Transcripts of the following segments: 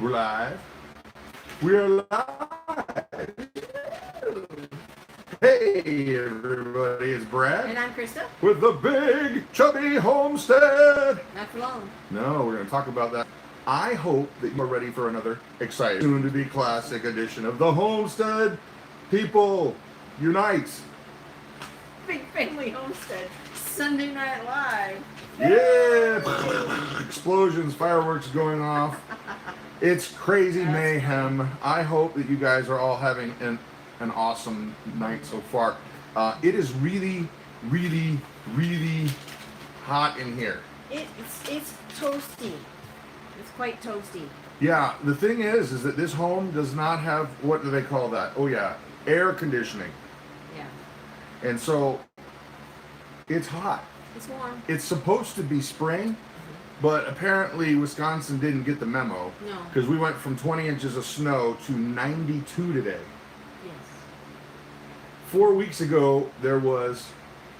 We're live. We're live. Hey, everybody, it's Brad. And I'm Christa. With the Big Chubby Homestead. Not for long. No, we're going to talk about that. I hope that you're ready for another exciting, soon-to-be classic edition of the Homestead. People, unite. Big Family Homestead. Sunday Night Live. Yeah! Explosions, fireworks going off. It's crazy mayhem. I hope that you guys are all having an awesome night so far. It is really, really, really hot in here. It's toasty. It's quite toasty. Yeah, the thing is that this home does not have, what do they call that? Oh yeah, air conditioning. Yeah. And so it's hot. It's warm. It's supposed to be spring, but apparently Wisconsin didn't get the memo. No. Because we went from 20 inches of snow to 92 today. Yes. 4 weeks ago, there was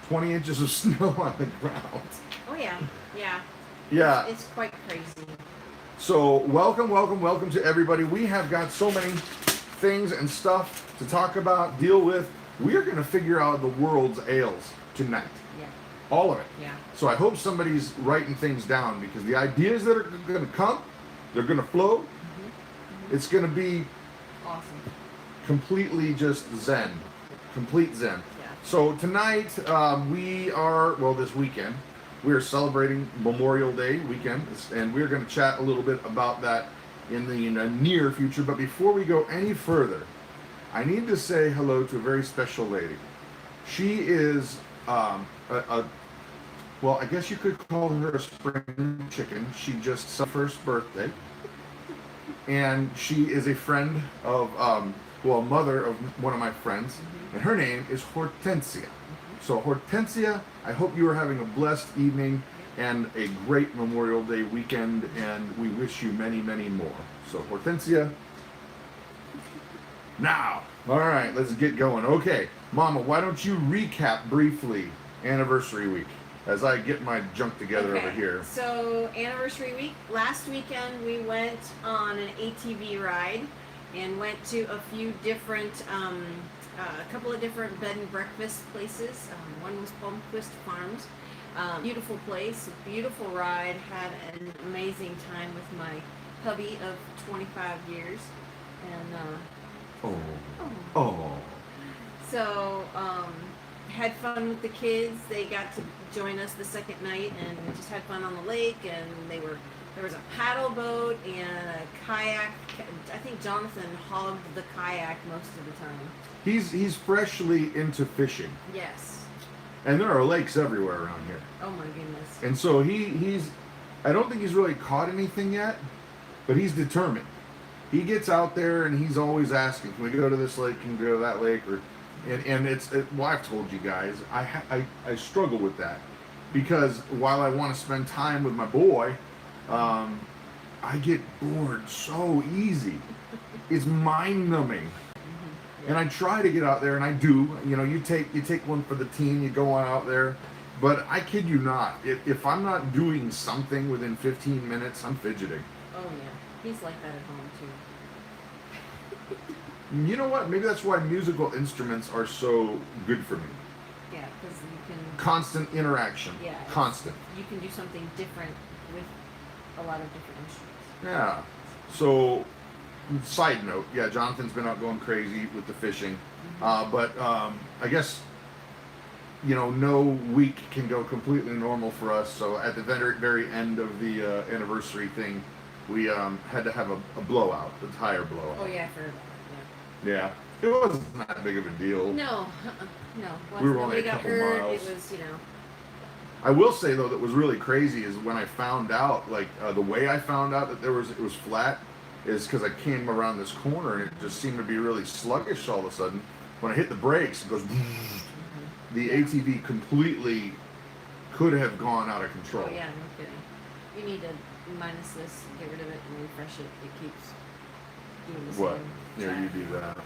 20 inches of snow on the ground. Oh yeah. Yeah. Yeah. It's quite crazy. So welcome to everybody. We have got so many things and stuff to talk about, deal with. We are going to figure out the world's ails tonight. Yeah. All of it. Yeah. So I hope somebody's writing things down, because the ideas that are going to come, they're going to flow. Mm-hmm. It's going to be Awesome. completely just zen. Complete zen. Yeah. So tonight, this weekend, we are celebrating Memorial Day weekend, and we're going to chat a little bit about that in the near future. But before we go any further, I need to say hello to a very special lady. She is I guess you could call her a spring chicken. She just had her first birthday, and she is a friend of, mother of one of my friends, and her name is Hortensia. So Hortensia, I hope you are having a blessed evening and a great Memorial Day weekend, and we wish you many, many more. So Hortensia, now, all right, let's get going. Okay, Mama, why don't you recap briefly anniversary week as I get my junk together over here. So anniversary week, last weekend we went on an ATV ride and went to a few different, a couple of different bed and breakfast places. One was Plumquist Farms. Beautiful place, beautiful ride. Had an amazing time with my hubby of 25 years. And So had fun with the kids. They got to join us the second night and just had fun on the lake. And there was a paddle boat and a kayak. I think Jonathan hogged the kayak most of the time. He's freshly into fishing. Yes. And there are lakes everywhere around here. Oh my goodness. And so he's I don't think he's really caught anything yet, but he's determined. He gets out there and he's always asking, can we go to this lake, can we go to that lake? And I've told you guys, I struggle with that, because while I want to spend time with my boy, I get bored so easy. It's mind-numbing. And I try to get out there, and I do. You take one for the team, you go on out there. But I kid you not, if I'm not doing something within 15 minutes, I'm fidgeting. Oh yeah, he's like that at home too. You know what? Maybe that's why musical instruments are so good for me. Yeah, because you can... Constant interaction. Yeah. Constant. You can do something different with a lot of different instruments. Yeah. So, side note, yeah, Jonathan's been out going crazy with the fishing. But I guess, no week can go completely normal for us. So at the very end of the anniversary thing, we had to have a blowout, the tire blowout. Oh yeah, I forgot. Yeah, it wasn't that big of a deal. No, no. Once We were only a got couple hurt, miles. it was, I will say though, that was really crazy is when I found out, the way I found out that it was flat, is because I came around this corner and it just seemed to be really sluggish all of a sudden. When I hit the brakes, it goes. The ATV completely could have gone out of control. Oh yeah, no kidding. You need to minus this, get rid of it, and refresh it. It keeps doing the same. What? Yeah, you do that.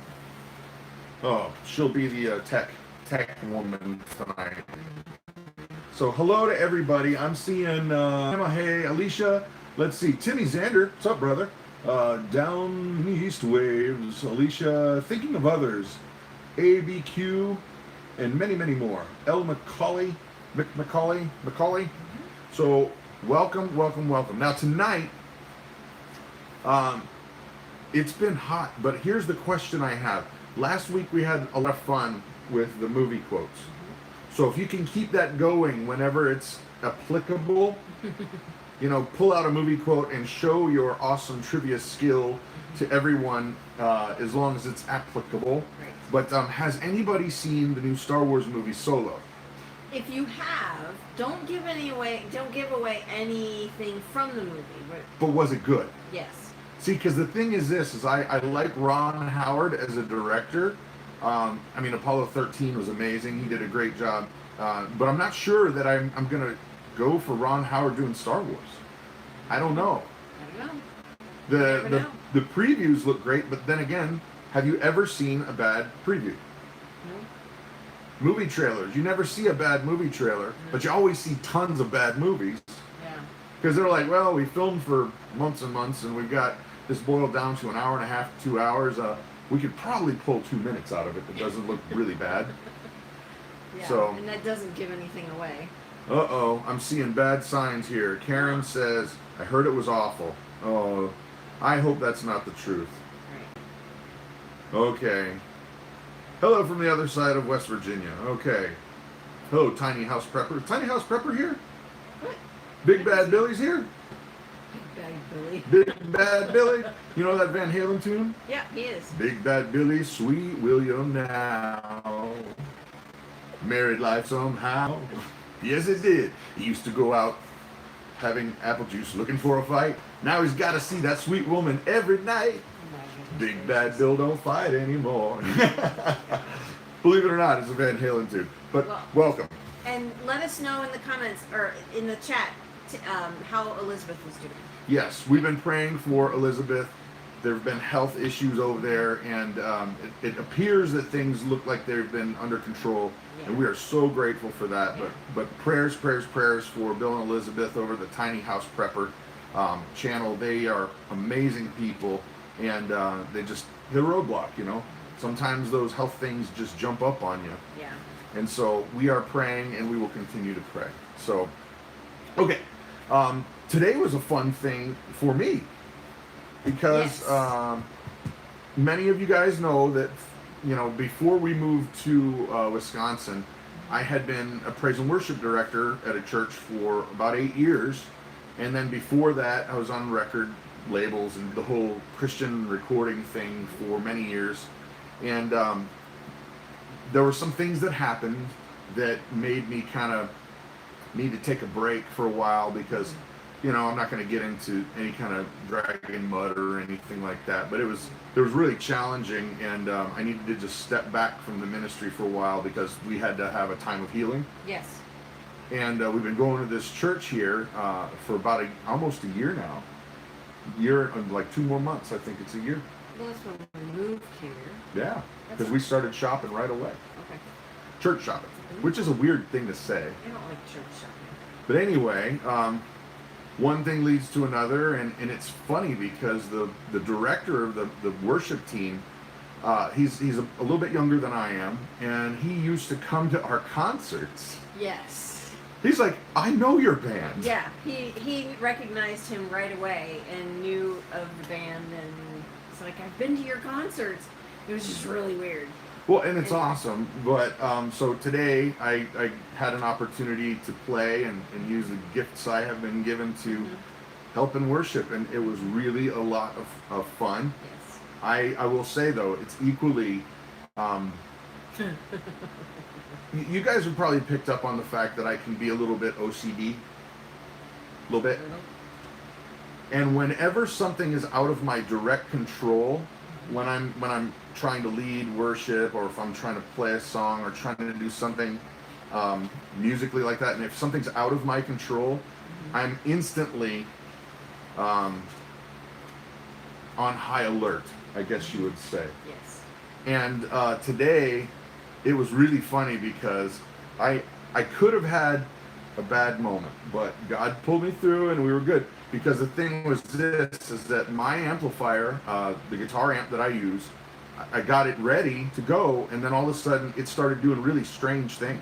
Oh, she'll be the tech woman tonight. So hello to everybody. I'm seeing Emma, hey, Alicia. Let's see, Timmy Zander. What's up, brother? Down East Waves, Alicia, Thinking of Others, ABQ, and many, many more. L. Macaulay. So welcome, welcome, welcome. Now tonight, it's been hot, but here's the question I have. Last week we had a lot of fun with the movie quotes. So if you can keep that going whenever it's applicable, pull out a movie quote and show your awesome trivia skill to everyone, as long as it's applicable. Right. But has anybody seen the new Star Wars movie Solo? If you have, don't give away anything from the movie. But was it good? Yes. See, because the thing is this, is I like Ron Howard as a director. Apollo 13 was amazing. He did a great job. But I'm not sure that I'm going to go for Ron Howard doing Star Wars. I don't know. I don't know. The previews look great, but then again, have you ever seen a bad preview? No. Movie trailers. You never see a bad movie trailer, but you always see tons of bad movies. Yeah. Because they're like, well, we filmed for months and months, and we've got this boiled down to an hour and a half, 2 hours. We could probably pull 2 minutes out of it that doesn't look really bad. Yeah, So, and that doesn't give anything away. Uh-oh, I'm seeing bad signs here. Karen says, I heard it was awful. Oh, I hope that's not the truth. Right. Okay. Hello from the other side of West Virginia. Okay. Hello, Tiny House Prepper. Tiny House Prepper here? What? Big Bad Billy's here? Big Bad Billy. Big Bad Billy. You know that Van Halen tune? Yeah, he is. Big Bad Billy, sweet William now. Married life somehow. Yes, it did. He used to go out having apple juice looking for a fight. Now he's got to see that sweet woman every night. Big Bad Bill don't fight anymore. Believe it or not, it's a Van Halen tune. But welcome. And let us know in the comments or in the chat how Elizabeth is doing. Yes, we've been praying for Elizabeth. There have been health issues over there, and it appears that things look like they've been under control, and we are so grateful for that. Yeah. But prayers for Bill and Elizabeth over the Tiny House Prepper channel. They are amazing people, and they're roadblock, Sometimes those health things just jump up on you. Yeah. And so we are praying, and we will continue to pray. So, okay. Today was a fun thing for me because many of you guys know that, before we moved to Wisconsin, I had been a praise and worship director at a church for about 8 years. And then before that, I was on record labels and the whole Christian recording thing for many years. And there were some things that happened that made me kind of need to take a break for a while because, I'm not going to get into any kind of dragging mud or anything like that. But it was really challenging, and I needed to just step back from the ministry for a while because we had to have a time of healing. Yes. And we've been going to this church here for about almost a year now. Like 2 more months, I think it's a year. Well, that's when we moved here. Yeah, because we started shopping right away. Okay. Church shopping, which is a weird thing to say. I don't like church shopping. But anyway, one thing leads to another, and it's funny because the director of the worship team, he's a little bit younger than I am, and he used to come to our concerts. Yes. He's like, I know your band. Yeah, he recognized him right away and knew of the band, and it's like, I've been to your concerts. It was just really weird. Well, and it's awesome, but so today I had an opportunity to play and use the gifts I have been given to help in worship, and it was really a lot of fun. Yes. I will say, though, it's equally... you guys have probably picked up on the fact that I can be a little bit OCD. A little bit. And whenever something is out of my direct control, when I'm trying to lead worship, or if I'm trying to play a song or trying to do something musically like that, and if something's out of my control, I'm instantly on high alert, I guess you would say. Yes. And today, it was really funny because I could have had a bad moment, but God pulled me through and we were good. because the thing was this, is that my amplifier, the guitar amp that I use, I got it ready to go, and then all of a sudden it started doing really strange things.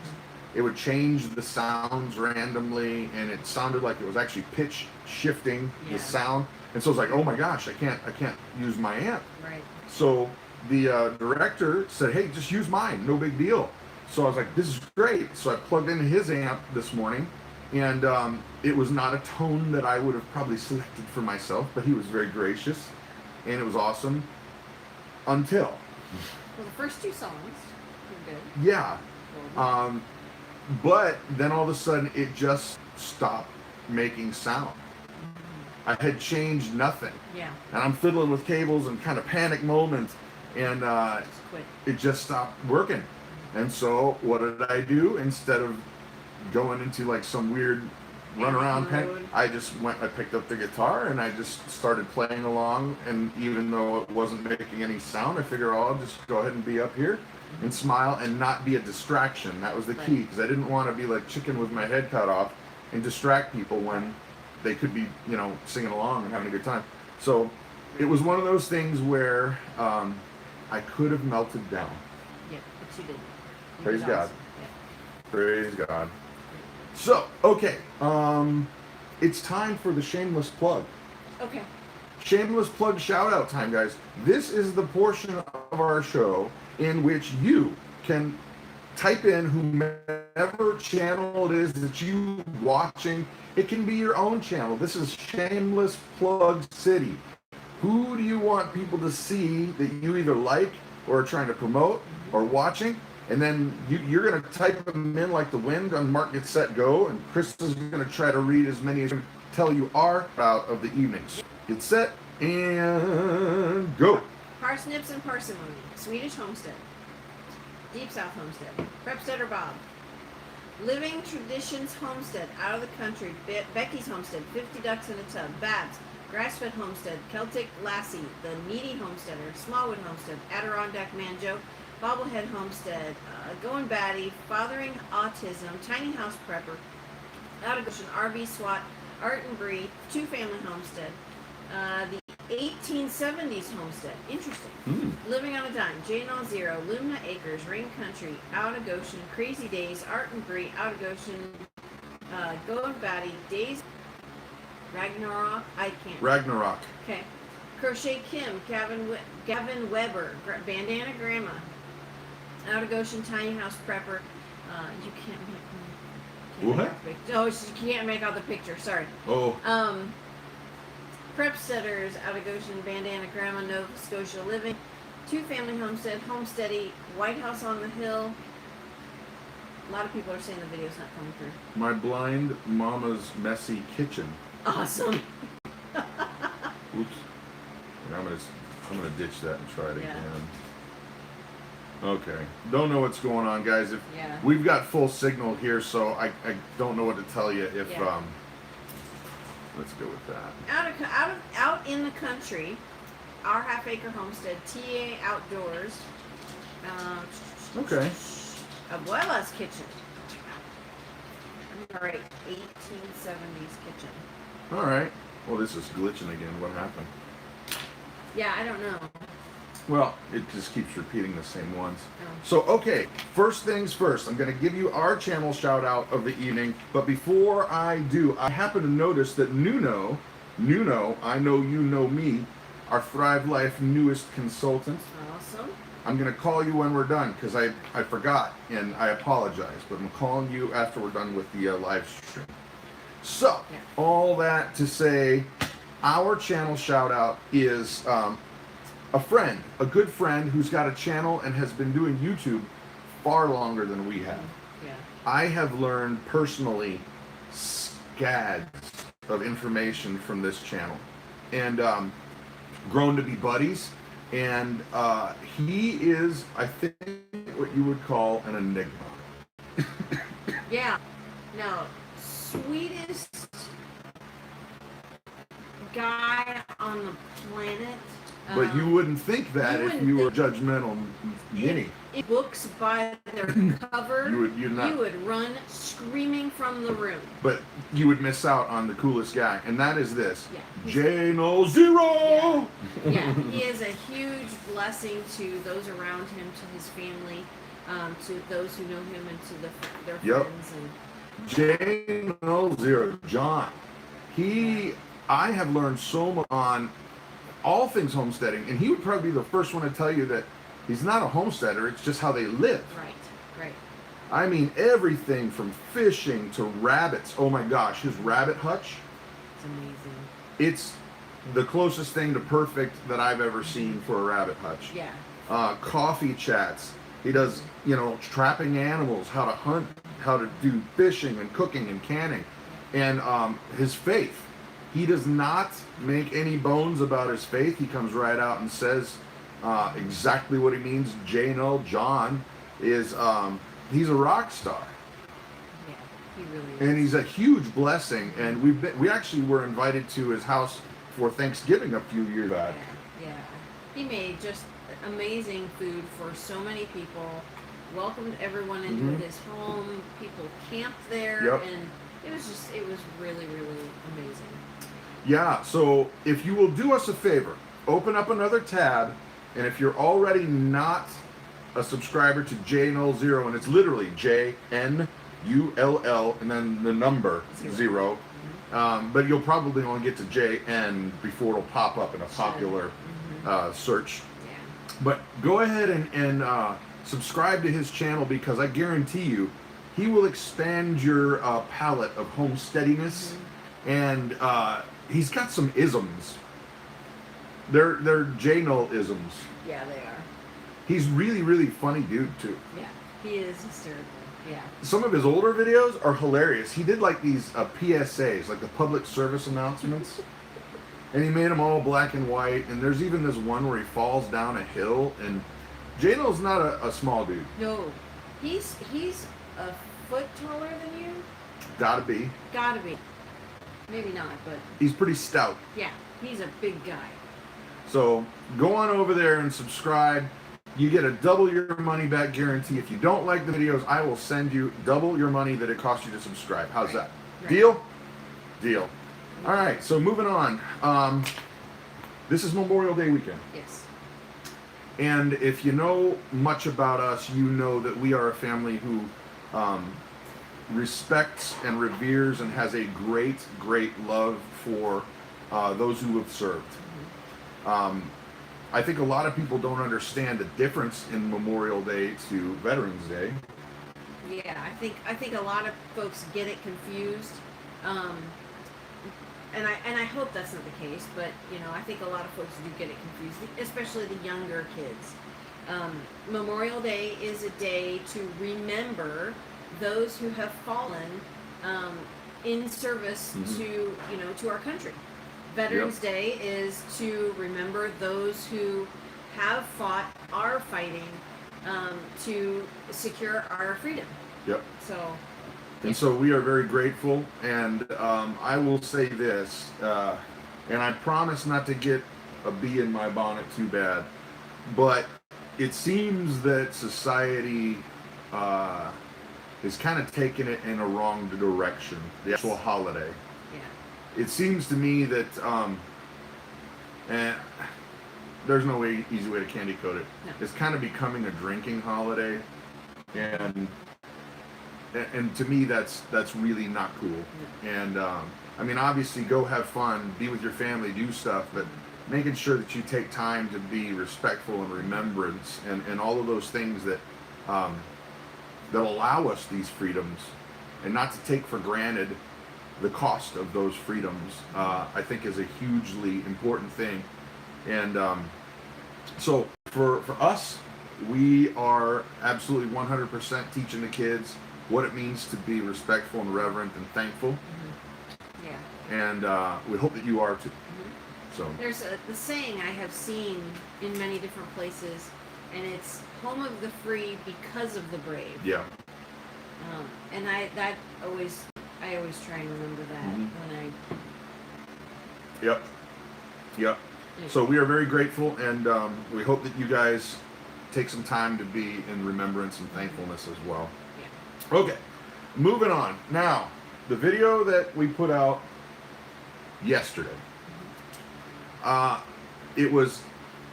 It would change the sounds randomly, and it sounded like it was actually pitch shifting the sound. And so I was like, oh my gosh, I can't use my amp. Right. So the director said, hey, just use mine, no big deal. So I was like, this is great. So I plugged in his amp this morning, and it was not a tone that I would have probably selected for myself, but he was very gracious, and it was awesome until. Well, the first two songs were good. Yeah. But then all of a sudden it just stopped making sound. I had changed nothing. Yeah. And I'm fiddling with cables and kind of panic moment, and it just stopped working. And so what did I do? Instead of going into like some weird runaround panic, I picked up the guitar and I just started playing along, and even though it wasn't making any sound, I figured, oh, I'll just go ahead and be up here and smile and not be a distraction. That was the key, because I didn't want to be like chicken with my head cut off and distract people when they could be, singing along and having a good time. So it was one of those things where I could have melted down. Yeah, but you didn't. Praise God. Awesome. Yeah. Praise God. So, okay, it's time for the shameless plug. Okay. Shameless plug shout out time, guys. This is the portion of our show in which you can type in whomever channel it is that you watching. It can be your own channel. This is Shameless Plug City. Who do you want people to see that you either like or are trying to promote or watching? And then you're going to type them in like the wind on Mark, Get, Set, Go. And Krista's going to try to read as many as you tell you are out of the evenings. Get set and go. Parsnips and Parsimony, Swedish Homestead, Deep South Homestead, Prepsteader Bob, Living Traditions Homestead, Out of the Country, Becky's Homestead, 50 Ducks in a Tub, Babs, Grassfed Homestead, Celtic Lassie, The Needy Homesteader, Smallwood Homestead, Adirondack Manjo, Bobblehead Homestead, Going Batty, Fathering Autism, Tiny House Prepper, Out of Goshen, RV SWAT, Art and Bree, Two Family Homestead, the 1870s Homestead, interesting, Living on a Dime, J&L Zero, Lumina Acres, Rain Country, Out of Goshen, Crazy Days, Art and Bree, Out of Goshen, Going Batty, Days, Ragnarok, Ragnarok. Okay. Crochet Kim, Gavin Weber, Bandana Grandma, Out of Goshen, Tiny House Prepper. You can't make out the picture. Oh, she can't make out the picture. Sorry. Oh. Prep Setters, Out of Goshen, Bandana Grandma, Nova Scotia Living, Two Family Homestead, Homesteading, White House on the Hill. A lot of people are saying the video's not coming through. My Blind Mama's Messy Kitchen. Awesome. Oops. I'm gonna ditch that and try it again. Okay. Don't know what's going on, guys. We've got full signal here, so I don't know what to tell you if let's go with that. Out in the country, Our Half Acre Homestead, TA Outdoors. Okay. Abuela's Kitchen. All right, 1870s kitchen. All right. Well, this is glitching again. What happened? Yeah, I don't know. Well, it just keeps repeating the same ones. Oh. So, okay, first things first, I'm going to give you our channel shout out of the evening. But before I do, I happen to notice that Nuno, I know you know me, our Thrive Life newest consultant. Awesome. I'm going to call you when we're done because I forgot and I apologize. But I'm calling you after we're done with the live stream. So, all that to say, our channel shout out is a good friend who's got a channel and has been doing YouTube far longer than we have. Yeah. I have learned personally scads of information from this channel and grown to be buddies. And he is, I think, what you would call an enigma. Yeah. No. Sweetest guy on the planet. But you wouldn't think that if you were judgmental, Minnie. books by their cover, you would run screaming from the room. But you would miss out on the coolest guy, and that is this. Yeah. J-No Zero! Yeah, he is a huge blessing to those around him, to his family, to those who know him, and to their friends. And J-No Zero, John. I have learned so much on all things homesteading, and he would probably be the first one to tell you that he's not a homesteader, it's just how they live. Right. I mean, everything from fishing to rabbits. Oh my gosh, his rabbit hutch. It's amazing. It's the closest thing to perfect that I've ever seen for a rabbit hutch. Yeah. Coffee chats. He does, trapping animals, how to hunt, how to do fishing and cooking and canning. And his faith. He does not make any bones about his faith. He comes right out and says exactly what he means. J-No, John, is he's a rock star. Yeah, he really is. And he's a huge blessing. And we actually were invited to his house for Thanksgiving a few years back. Yeah. He made just amazing food for so many people. Welcomed everyone into his home. People camped there, and it was really, really amazing. Yeah, so if you will do us a favor, open up another tab, and if you're already not a subscriber to J-No Zero, and it's literally J-N-U-L-L, and then the number 0, but you'll probably only get to J-N before it'll pop up in a popular search. Yeah. But go ahead and subscribe to his channel, because I guarantee you, he will expand your palette of homesteadiness, and he's got some isms. They're J-No isms. Yeah, they are. He's really, really funny dude too. Yeah, he is hysterical. Yeah. Some of his older videos are hilarious. He did like these PSAs, like the public service announcements, and he made them all black and white. And there's even this one where he falls down a hill. And J-No's not a small dude. No, he's a foot taller than you. Gotta be. Maybe not, but he's pretty stout. Yeah, he's a big guy. So go on over there and subscribe. You get a double your money back guarantee. If you don't like the videos, I will send you double your money that it costs you to subscribe. How's that? Right. Deal? Deal. All right, so moving on. This is Memorial Day weekend. Yes. And if you know much about us, you know that we are a family who respects and reveres and has a great, great love for those who have served. I think a lot of people don't understand the difference in Memorial Day to Veterans Day. Yeah, I think a lot of folks get it confused, and I hope that's not the case. But I think a lot of folks do get it confused, especially the younger kids. Memorial Day is a day to remember those who have fallen in service to our country. Veterans Day is to remember those who have fought, are fighting to secure our freedom. Yep. So we are very grateful, and I will say this, and I promise not to get a bee in my bonnet too bad, but it seems that society is kind of taking it in a wrong direction, the actual holiday. It seems to me that, and there's no easy way to candy coat it. No. It's kind of becoming a drinking holiday, and to me that's really not cool. No. And I mean, obviously, go have fun, be with your family, do stuff, but making sure that you take time to be respectful and remembrance, and all of those things that that allow us these freedoms, and not to take for granted the cost of those freedoms, I think is a hugely important thing. And so for us, we are absolutely 100% teaching the kids what it means to be respectful and reverent and thankful. Yeah. And we hope that you are too. So there's the saying I have seen in many different places, and it's "home of the free because of the brave." Yeah. And I always try and remember that when I. Yep. So we are very grateful, and we hope that you guys take some time to be in remembrance and thankfulness as well. Yeah. Okay, moving on. Now, the video that we put out yesterday, it was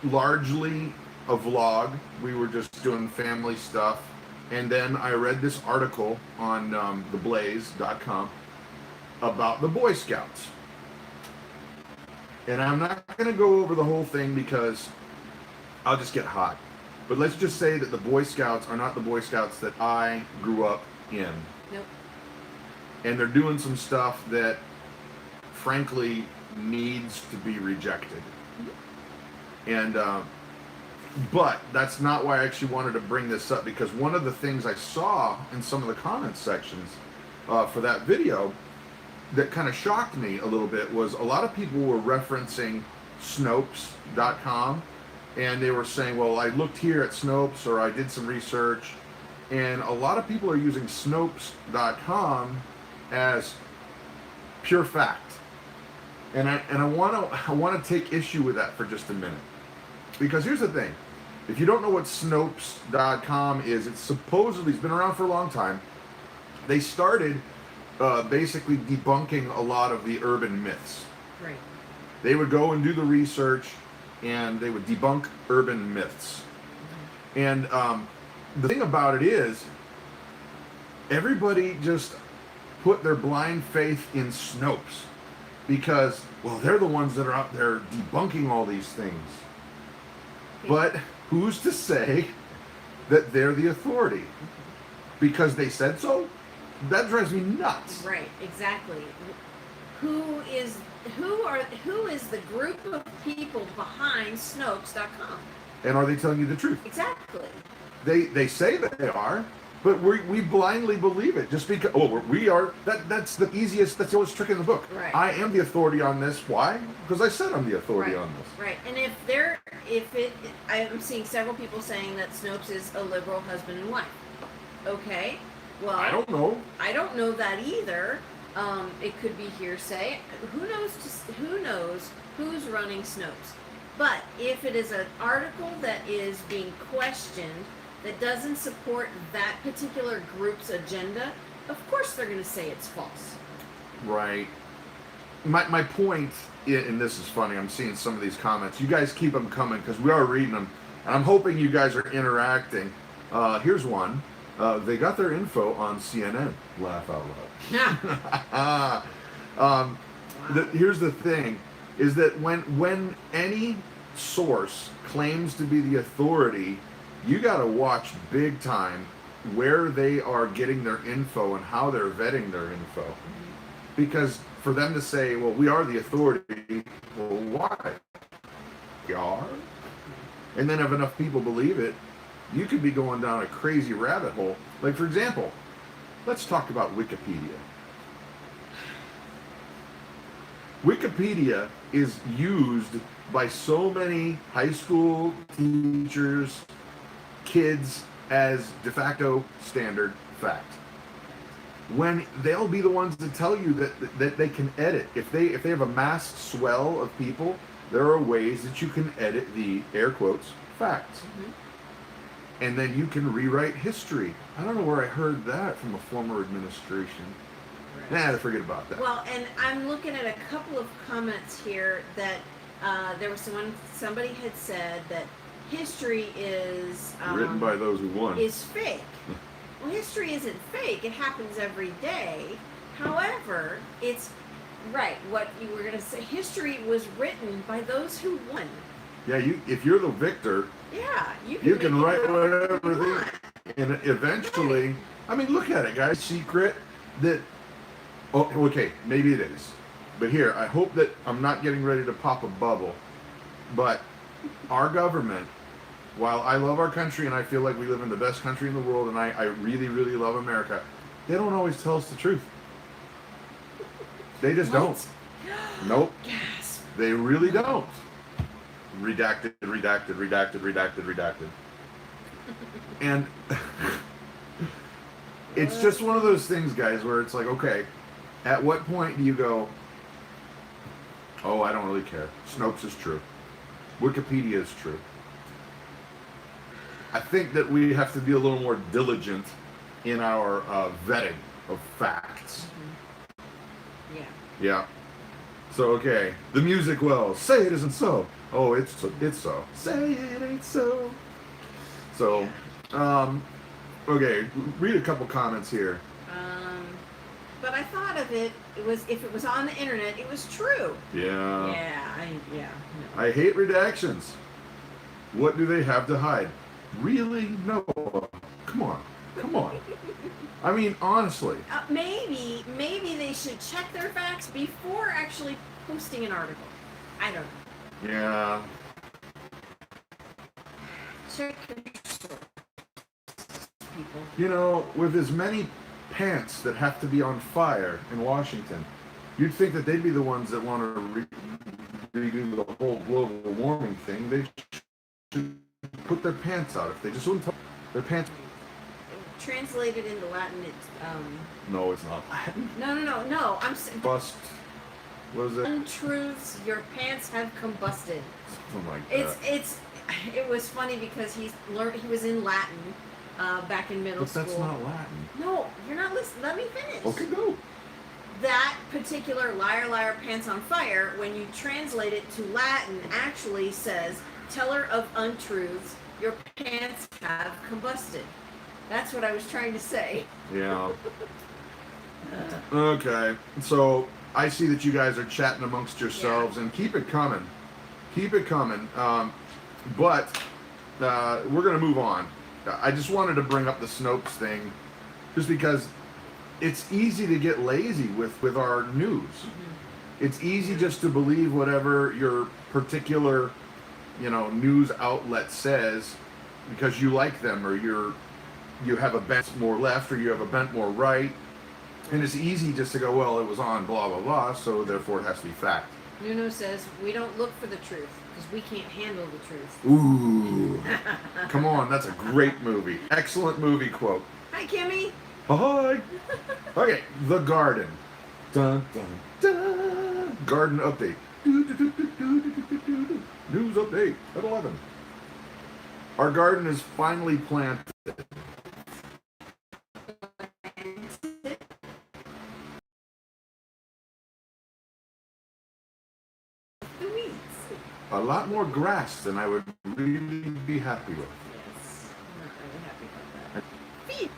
largely a vlog. We were just doing family stuff. And then I read this article on theblaze.com about the Boy Scouts. And I'm not going to go over the whole thing because I'll just get hot. But let's just say that the Boy Scouts are not the Boy Scouts that I grew up in. Nope. And they're doing some stuff that, frankly, needs to be rejected. And, but that's not why I actually wanted to bring this up, because one of the things I saw in some of the comment sections for that video that kind of shocked me a little bit was a lot of people were referencing Snopes.com, and they were saying, well, I looked here at Snopes, or I did some research, and a lot of people are using Snopes.com as pure fact. And I want to take issue with that for just a minute. Because here's the thing. If you don't know what Snopes.com is, it's been around for a long time. They started basically debunking a lot of the urban myths. Right. They would go and do the research, and they would debunk urban myths. And the thing about it is, everybody just put their blind faith in Snopes because, well, they're the ones that are out there debunking all these things. But who's to say that they're the authority? Because they said so? That drives me nuts. Right, exactly. Who is the group of people behind Snopes.com? And are they telling you the truth? Exactly. They say that they are, but we blindly believe it just because we are. That's the oldest trick in the book. Right. I am the authority on this. Why? Because I said I'm the authority Right. on this. Right. And I'm seeing several people saying that Snopes is a liberal husband and wife. Okay. Well, I don't know. I don't know that either. It could be hearsay. Who knows who's running Snopes? But if it is an article that is being questioned that doesn't support that particular group's agenda, of course they're going to say it's false. Right. My point, and this is funny, I'm seeing some of these comments. You guys keep them coming because we are reading them. And I'm hoping you guys are interacting. Here's one. They got their info on CNN. Laugh out loud. Here's the thing, is that when any source claims to be the authority, you got to watch big time where they are getting their info and how they're vetting their info. Because for them to say, well, we are the authority, well, why? We are? And then if enough people believe it, you could be going down a crazy rabbit hole. Like, for example, let's talk about Wikipedia. Wikipedia is used by so many high school teachers, kids, as de facto standard fact. When they'll be the ones to tell you that they can edit. If they have a mass swell of people, there are ways that you can edit the, air quotes, facts. And then you can rewrite history. I don't know where I heard that from a former administration. Right. Nah, forget about that. Well, and I'm looking at a couple of comments here that there was somebody had said that history is written by those who won. Is fake. Well, history isn't fake. It happens every day. However, it's right. What you were going to say, history was written by those who won. Yeah, if you're the victor, yeah, you can write whatever and eventually, right. I mean, look at it, guys. Secret that, oh, okay, maybe it is. But here, I hope that I'm not getting ready to pop a bubble, but our government, while I love our country and I feel like we live in the best country in the world and I really, really love America, they don't always tell us the truth. They just don't. Nope. Gasp. They really don't. Redacted, redacted, redacted, redacted, redacted. And it's just one of those things, guys, where it's like, okay, at what point do you go, oh, I don't really care. Snopes is true. Wikipedia is true. I think that we have to be a little more diligent in our vetting of facts. Yeah. Yeah. So, okay. The music wells. Say it isn't so. Oh, it's so. Say it ain't so. So, okay. Read a couple comments here. But I thought of it. It was if it was on the internet, it was true. Yeah. Yeah. No. I hate redactions. What do they have to hide? Really? No. Come on. I mean, honestly. Maybe they should check their facts before actually posting an article. I don't know. Yeah. Check your sources, people. You know, with as many pants that have to be on fire in Washington, you'd think that they'd be the ones that want to redo the whole global warming thing. They should put their pants out. If they just wouldn't their pants. Translated into Latin, it's No, it's not Latin. No. Bust. What is it? Untruths. Your pants have combusted. Something like that. It was funny because he was in Latin back in middle school. But that's not Latin. No, you're not listening. Let me finish. Okay, go. That particular liar, liar, pants on fire, when you translate it to Latin, actually says, teller of untruths, your pants have combusted. That's what I was trying to say. Yeah. Okay. So I see that you guys are chatting amongst yourselves, and keep it coming. But we're going to move on. I just wanted to bring up the Snopes thing just because it's easy to get lazy with our news. Mm-hmm. It's easy just to believe whatever your particular, news outlet says because you like them, or you have a bent more left, or you have a bent more right. And it's easy just to go, well, it was on blah, blah, blah, so therefore it has to be fact. Nuno says, we don't look for the truth because we can't handle the truth. Ooh. Come on, that's a great movie. Excellent movie quote. Hi, Kimmy. Hi. Okay, The Garden. Dun, dun, dun. Garden update. News update at 11. Our garden is finally planted. A lot more grass than I would really be happy with. Yes, I'm not really happy about that. Feet.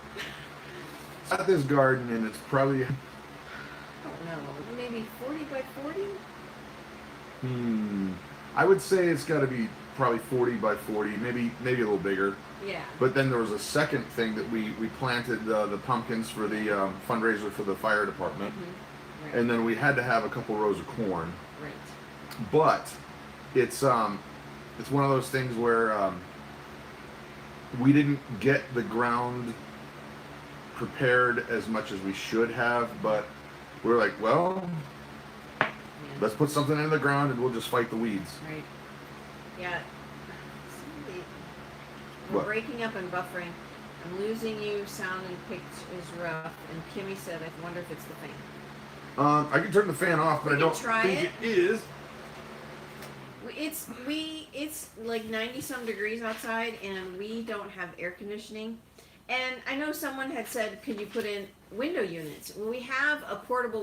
At this garden, and it's probably... I don't know, maybe 40 by 40? I would say it's got to be probably 40 by 40, maybe a little bigger. Yeah. But then there was a second thing that we planted the pumpkins for the fundraiser for the fire department. Mm-hmm. Right. And then we had to have a couple rows of corn. Right. But it's one of those things where we didn't get the ground prepared as much as we should have, but we're like, well, let's put something in the ground and we'll just fight the weeds. Right. Yeah. We're What? breaking up and buffering. I'm losing you. Sound and pitch is rough. And Kimmy said, I wonder if it's the fan. I can turn the fan off, but I don't think it is. It's like 90 some degrees outside, and we don't have air conditioning. And I know someone had said, could you put in window units? Well, we have a portable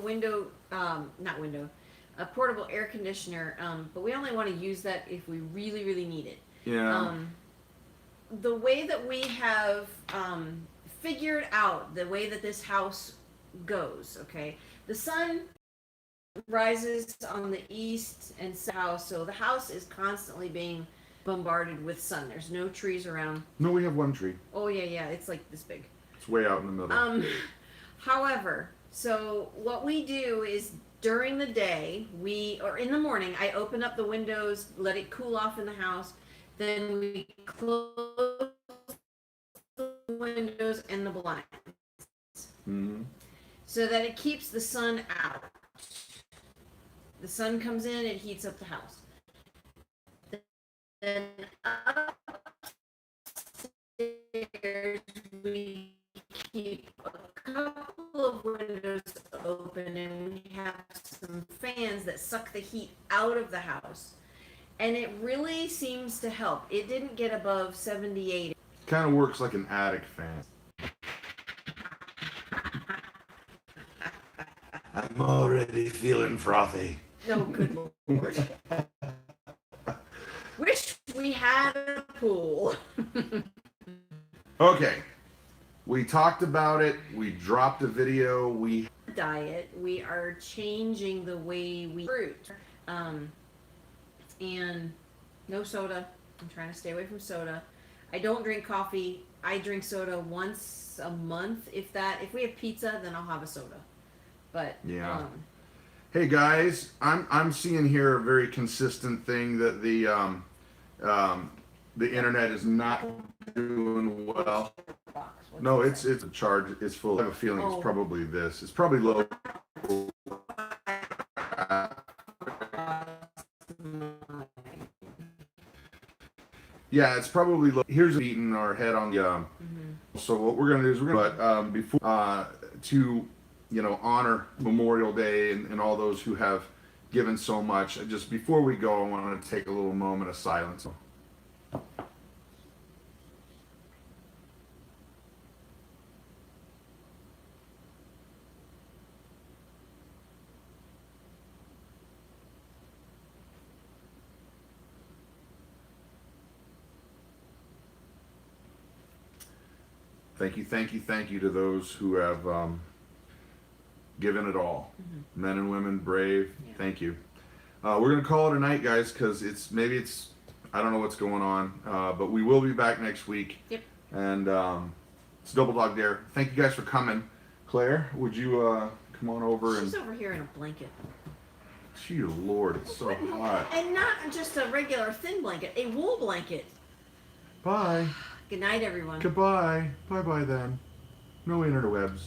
a portable air conditioner, but we only want to use that if we really, really need it. Yeah. The way that we have figured out the way that this house goes, okay? The sun rises on the east and south, so the house is constantly being bombarded with sun. There's no trees around. No, we have one tree. Oh yeah, it's like this big. It's way out in the middle. However, so what we do is during the day, or in the morning, I open up the windows, let it cool off in the house, then we close the windows and the blinds. Mm-hmm. So that it keeps the sun out. The sun comes in, it heats up the house. Then upstairs, we keep a couple of windows open, and we have some fans that suck the heat out of the house. And it really seems to help. It didn't get above 78. Kind of works like an attic fan. I'm already feeling frothy. No, good Lord. Wish we had a pool. Okay. We talked about it. We dropped a video. We diet. We are changing the way we fruit. And no soda. I'm trying to stay away from soda. I don't drink coffee. I drink soda once a month, if that. If we have pizza, then I'll have a soda. But yeah. Hey guys, I'm seeing here a very consistent thing that the internet is not doing well. No, it's a charge. It's full. I have a feeling it's probably this. It's probably low. Yeah, it's probably low. Here's beating our head on the. So what we're gonna do is before to honor Memorial Day and all those who have given so much. Just before we go, I want to take a little moment of silence. Thank you to those who have given it all. Men and women, brave. Yeah. Thank you. We're gonna call it a night, guys, because it's I don't know what's going on, but we will be back next week. Yep. And it's Double Dog Dare. Thank you guys for coming. Claire, would you come on over? She's over here in a blanket. Gee, Lord, it's so hot. And not just a regular thin blanket, a wool blanket. Bye. Good night, everyone. Goodbye. Bye-bye then. No interwebs.